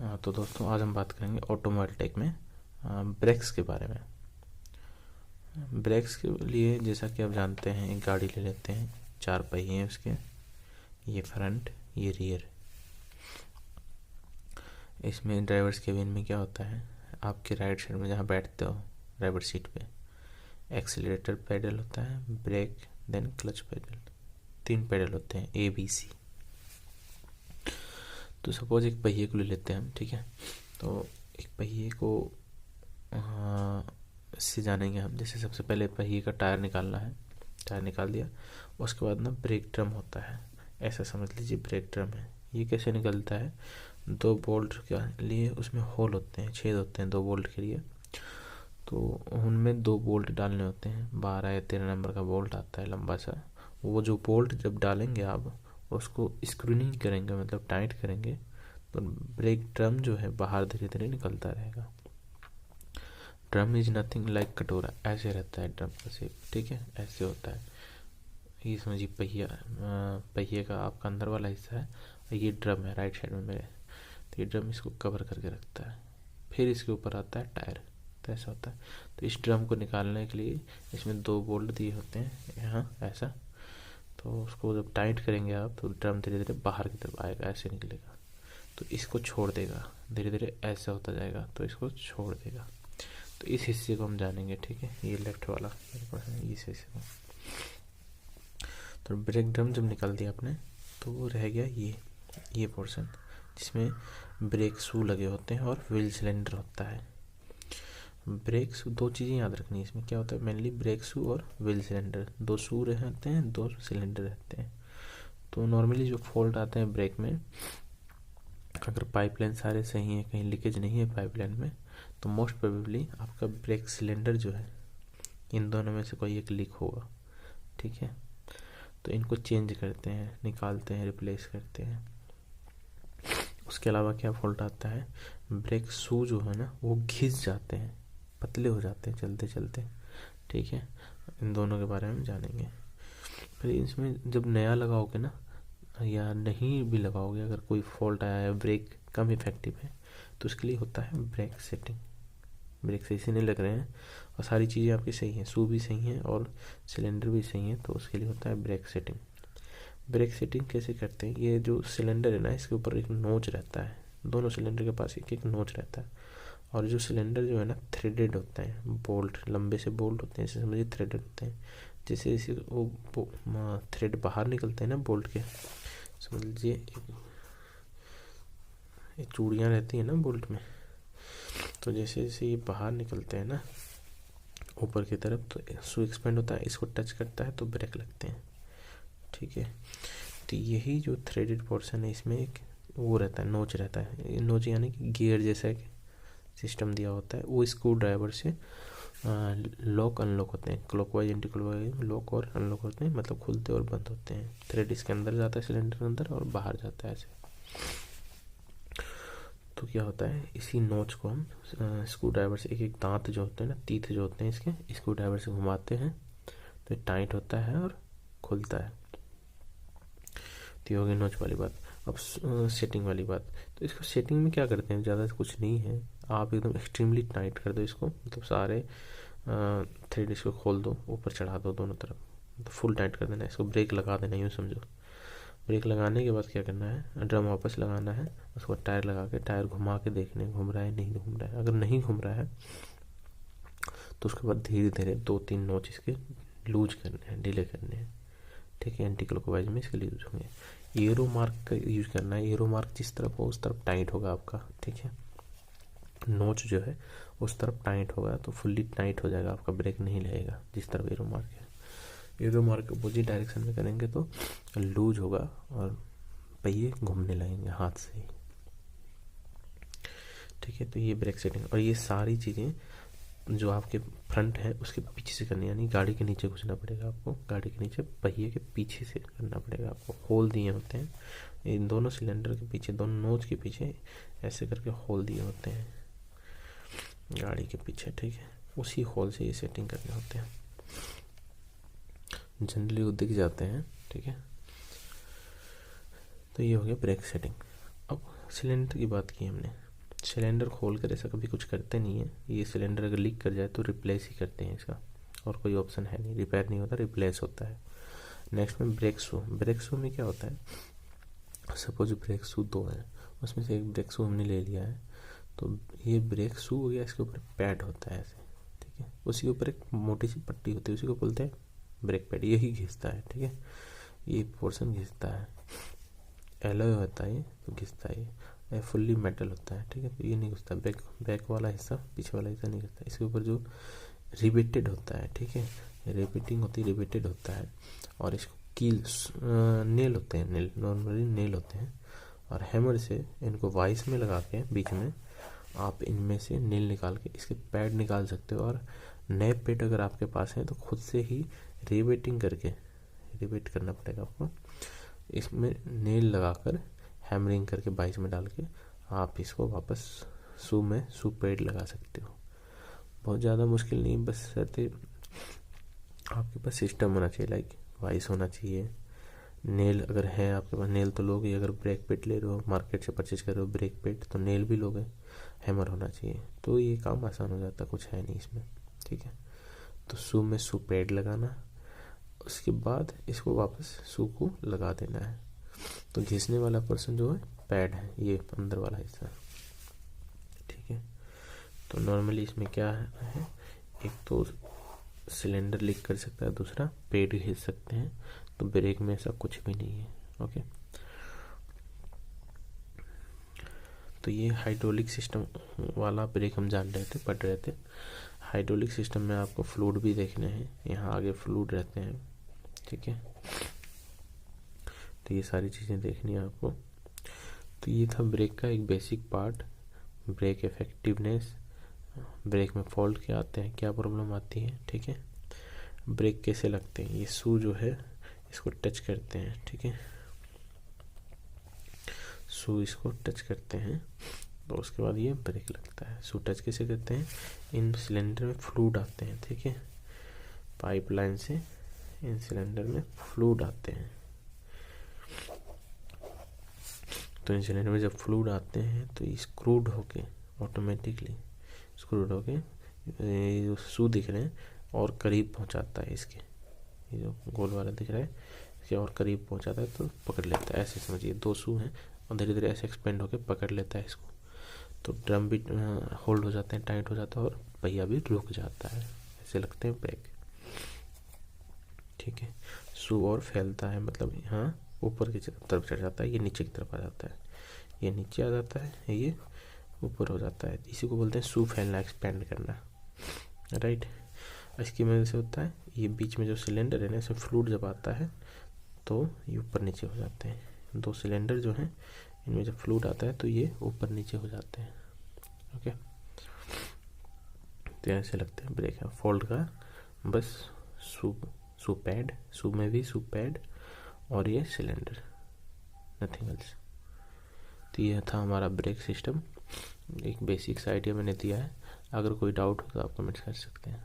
तो दोस्तों आज हम बात करेंगे ऑटोमोबाइल टेक में ब्रेक्स के बारे में। ब्रेक्स के लिए जैसा कि आप जानते हैं, एक गाड़ी ले लेते हैं, 4 पहिए हैं उसके, ये फ्रंट, ये रियर। इसमें ड्राइवर्स केबिन में क्या होता है, आपके राइट साइड में जहाँ बैठते हो ड्राइवर सीट पे, एक्सीलरेटर पेडल होता है, brake, then clutch pedal. 3 pedal होते हैं, ABC। तो सपोज एक पहिए को ले लेते हैं हम, ठीक है। तो एक पहिए को इससे जानेंगे हम। जैसे सबसे पहले पहिए का टायर निकालना है, टायर निकाल दिया, उसके बाद ना ब्रेक ड्रम होता है, ऐसा समझ लीजिए ब्रेक ड्रम है। ये कैसे निकलता है, 2 बोल्ट के लिए उसमें होल होते हैं, छेद होते हैं 2 बोल्ट के लिए। तो उनमें 2 बोल्ट डालने होते हैं, 12 या 13 नंबर का बोल्ट आता है लंबा सा। वो जो बोल्ट जब डालेंगे आप उसको स्क्रू नहीं करेंगे, मतलब टाइट करेंगे, तो ब्रेक ड्रम जो है बाहर धीरे धीरे निकलता रहेगा। ड्रम इज नथिंग लाइक कटोरा, ऐसे रहता है ड्रम का शेप, ठीक है, ऐसे होता है। ये समझिए पहिए का आपका अंदर वाला हिस्सा है, ये ड्रम है राइट साइड में मेरे। तो ये ड्रम इसको कवर करके रखता है, फिर इसके ऊपर आता है टायर, तो ऐसा होता है। तो इस ड्रम को निकालने के लिए इसमें 2 बोल्ट दिए होते हैं यहाँ, ऐसा। तो उसको जब टाइट करेंगे आप तो ड्रम धीरे धीरे बाहर की तरफ आएगा, ऐसे निकलेगा। तो इसको छोड़ देगा धीरे धीरे, ऐसा होता जाएगा, तो इसको छोड़ देगा। तो इस हिस्से को हम जानेंगे, ठीक है, ये लेफ्ट वाला इस हिस्से को। तो ब्रेक ड्रम जब निकाल दिया आपने, तो वो रह गया ये पोर्शन, जिसमें ब्रेक शू लगे होते हैं और व्हील सिलेंडर होता है। ब्रेक शू, 2 चीज़ें याद रखनी है इसमें, क्या होता है मेनली ब्रेक शू और व्हील सिलेंडर, 2 शू रहते हैं, 2 सिलेंडर रहते हैं। तो नॉर्मली जो फॉल्ट आते हैं ब्रेक में, अगर पाइपलाइन सारे सही है, कहीं लीकेज नहीं है पाइपलाइन में, तो मोस्ट प्रोबेबली आपका ब्रेक सिलेंडर जो है, इन दोनों में से कोई एक लीक होगा, ठीक है। तो इनको चेंज करते हैं, निकालते हैं, रिप्लेस करते हैं। उसके अलावा क्या फॉल्ट आता है, ब्रेक शू जो है ना वो घिस जाते हैं, पतले हो जाते हैं चलते चलते, ठीक है। इन दोनों के बारे में जानेंगे। फिर इसमें जब नया लगाओगे ना, या नहीं भी लगाओगे, अगर कोई फॉल्ट आया है, ब्रेक कम इफेक्टिव है, तो उसके लिए होता है ब्रेक सेटिंग। ब्रेक सही से नहीं लग रहे हैं और सारी चीज़ें आपकी सही हैं, शू भी सही हैं और सिलेंडर भी सही है, तो उसके लिए होता है ब्रेक सेटिंग। ब्रेक सेटिंग कैसे करते हैं, ये जो सिलेंडर है ना, इसके ऊपर एक नोच रहता है, दोनों सिलेंडर के पास एक एक नोच रहता है। और जो सिलेंडर जो है ना थ्रेडेड होता है, बोल्ट लंबे से बोल्ट होते हैं, इसे समझिए थ्रेडेड होते हैं। जैसे जैसे वो थ्रेड बाहर निकलते हैं ना बोल्ट के, समझ लीजिए एक चूड़ियाँ रहती हैं ना बोल्ट में, तो जैसे जैसे ये बाहर निकलते हैं ना ऊपर की तरफ, तो शू एक्सपेंड होता है, इसको टच करता है तो ब्रेक लगते हैं, ठीक है। तो यही जो थ्रेडेड पोर्शन है, इसमें एक वो रहता है, नोच रहता है। नोच यानी कि गियर जैसा एक सिस्टम दिया होता है, वो स्क्रू ड्राइवर से लॉक अनलॉक होते हैं, क्लॉकवाइज एंटी क्लॉकवाइज लॉक और अनलॉक होते हैं, मतलब खुलते और बंद होते हैं। थ्रेड इसके अंदर जाता है सिलेंडर के अंदर और बाहर जाता है ऐसे। तो क्या होता है, इसी नोच को हम स्क्रू ड्राइवर से, एक एक दांत जो होते हैं ना, तीत जो होते हैं इसके, स्क्रू ड्राइवर से घुमाते हैं तो टाइट होता है और खुलता है। तो ये हो गई नोच वाली बात। अब सेटिंग वाली बात, तो इसको सेटिंग में क्या करते हैं, ज़्यादा कुछ नहीं है, आप एकदम एक्सट्रीमली टाइट कर दो इसको, मतलब सारे थ्रेड इसको खोल दो, ऊपर चढ़ा दो दोनों तरफ, तो फुल टाइट कर देना, इसको ब्रेक लगा देना, यूँ समझो। ब्रेक लगाने के बाद क्या करना है, ड्रम वापस लगाना है, उसके बाद टायर लगा के, टायर घुमा के देखने घूम रहा है नहीं घूम रहा है। अगर नहीं घूम रहा है तो उसके बाद धीरे धीरे 2-3 नोच इसके लूज करने हैं, डिले करने हैं, ठीक है। एंटी क्लॉकवाइज में इसके यूज होंगे। एरो मार्क का यूज करना है, एरो मार्क जिस तरफ हो उस तरफ टाइट होगा आपका, ठीक है। नोच जो है उस तरफ टाइट होगा तो फुल्ली टाइट हो जाएगा आपका, ब्रेक नहीं लगेगा जिस तरफ एरो मार्क है। एरो मार्क अपोजिट डायरेक्शन में करेंगे तो लूज होगा और पहिए घूमने लगेंगे हाथ से ही, ठीक है। तो ये ब्रेक सेटिंग, और ये सारी चीज़ें जो आपके फ्रंट है उसके पीछे से करनी है, यानी गाड़ी के नीचे घुसना पड़ेगा आपको, गाड़ी के नीचे पहिए के पीछे से करना पड़ेगा आपको। होल दिए होते हैं इन दोनों सिलेंडर के पीछे, दोनों नोच के पीछे ऐसे करके होल दिए होते हैं गाड़ी के पीछे, ठीक है। उसी होल से ये सेटिंग करने होते हैं, जनरली वो दिख जाते हैं, ठीक है। तो ये हो गया ब्रेक सेटिंग। अब सिलेंडर की बात की हमने, सिलेंडर खोल कर ऐसा कभी कुछ करते नहीं है, ये सिलेंडर अगर लीक कर जाए तो रिप्लेस ही करते हैं इसका, और कोई ऑप्शन है नहीं, रिपेयर नहीं होता, रिप्लेस होता है। नेक्स्ट में ब्रेक शू। ब्रेक शू में क्या होता है, सपोज ब्रेक शू 2 है, उसमें से एक ब्रेक शू हमने ले लिया है, तो ये ब्रेक शू हो गया, इसके ऊपर पैड होता है ऐसे, ठीक है, उसी के ऊपर एक मोटी सी पट्टी होती है, उसी को बोलते हैं ब्रेक पैड, यही घिसता है, ठीक है, ये पोर्शन घिसता है, एलॉय होता है ये तो घिसता है, ये फुल्ली मेटल होता है, ठीक है, तो ये नहीं घिसता, बैक वाला हिस्सा, पीछे वाला हिस्सा नहीं घिसता, इसके ऊपर जो रिवेटेड होता है, ठीक है, रिवेटिंग होती है, रिवेटेड होता है, और इसको कील नेल होते हैं, नेल नॉर्मली नेल होते हैं, और हैमर से इनको वाइस में लगा के बीच में आप इनमें से नेल निकाल के इसके पैड निकाल सकते हो, और नए पैड अगर आपके पास है तो खुद से ही रिवेटिंग करके, रिवेट करना पड़ेगा आपको, इसमें नेल लगाकर हैमरिंग करके वाइस में डाल के आप इसको वापस शू पैड लगा सकते हो। बहुत ज़्यादा मुश्किल नहीं, बस रहते आपके पास सिस्टम होना चाहिए, लाइक वाइस होना चाहिए, नेल अगर है आपके पास, नेल तो लोगे, अगर ब्रेक पेट ले रहे हो मार्केट से परचेज कर रहे हो ब्रेक पेट, तो नेल भी लोगे, हैमर होना चाहिए, तो ये काम आसान हो जाता, कुछ है नहीं इसमें, ठीक है। तो शू में शू पैड लगाना, उसके बाद इसको वापस शू को लगा देना है, तो घिसने वाला पर्सन जो है पैड है, ये अंदर वाला हिस्सा, ठीक है। तो नॉर्मली इसमें क्या है, एक तो सिलेंडर लीक कर सकता है, दूसरा पेड घिस सकते हैं, तो ब्रेक में ऐसा कुछ भी नहीं है, ओके। तो ये हाइड्रोलिक सिस्टम वाला ब्रेक हम जान रहे थे, पढ़ रहे थे। हाइड्रोलिक सिस्टम में आपको फ्लूइड भी देखने हैं, यहाँ आगे फ्लूइड रहते हैं, ठीक है, तो ये सारी चीज़ें देखनी है आपको। तो ये था ब्रेक का एक basic part, brake effectiveness, brake में फॉल्ट क्या आते हैं, क्या प्रॉब्लम आती है, ठीक है, ब्रेक कैसे लगते हैं, ये शू जो है इसको टच करते हैं, ठीक है, शू इसको टच करते हैं, तो उसके बाद ये ब्रेक लगता है। शू टच कैसे करते हैं, इन सिलेंडर में फ्लूइड आते हैं, ठीक है, पाइपलाइन से इन सिलेंडर में फ्लूइड आते हैं, तो इन सिलेंडर में जब फ्लूइड आते हैं तो स्क्रूड होके ऑटोमेटिकली स्क्रूड होके जो शू दिख रहे हैं और करीब पहुंचाता है इसके, ये जो गोल वाला दिख रहा है इसके और करीब पहुंचाता है, तो पकड़ लेता है, ऐसे समझिए 2 शू हैं और धीरे धीरे ऐसे एक्सपेंड होके पकड़ लेता है इसको, तो ड्रम भी होल्ड हो जाते हैं, टाइट हो जाता है, और पहिया भी रुक जाता है, ऐसे लगते हैं ब्रेक, ठीक है। शू और फैलता है, मतलब यहाँ ऊपर की तरफ चढ़ जाता है, ये नीचे की तरफ आ जाता है, ये नीचे आ जाता है, ये ऊपर हो जाता है, इसी को बोलते हैं शू फैलना, एक्सपेंड करना, राइट। इसकी वजह से होता है, ये बीच में जो सिलेंडर है ना, इसमें फ्लूइड जब आता है तो ये ऊपर नीचे हो जाते हैं, 2 सिलेंडर जो हैं इनमें जब फ्लूइड आता है तो ये ऊपर नीचे हो जाते हैं, ओके। तो ऐसे लगते हैं ब्रेक है फॉल्ट का, बस शू पैड, शू में भी शू पैड और ये सिलेंडर, नथिंग एल्स। तो ये था हमारा ब्रेक सिस्टम, एक बेसिक्स आइडिया मैंने दिया है, अगर कोई डाउट हो तो आप कमेंट कर सकते हैं।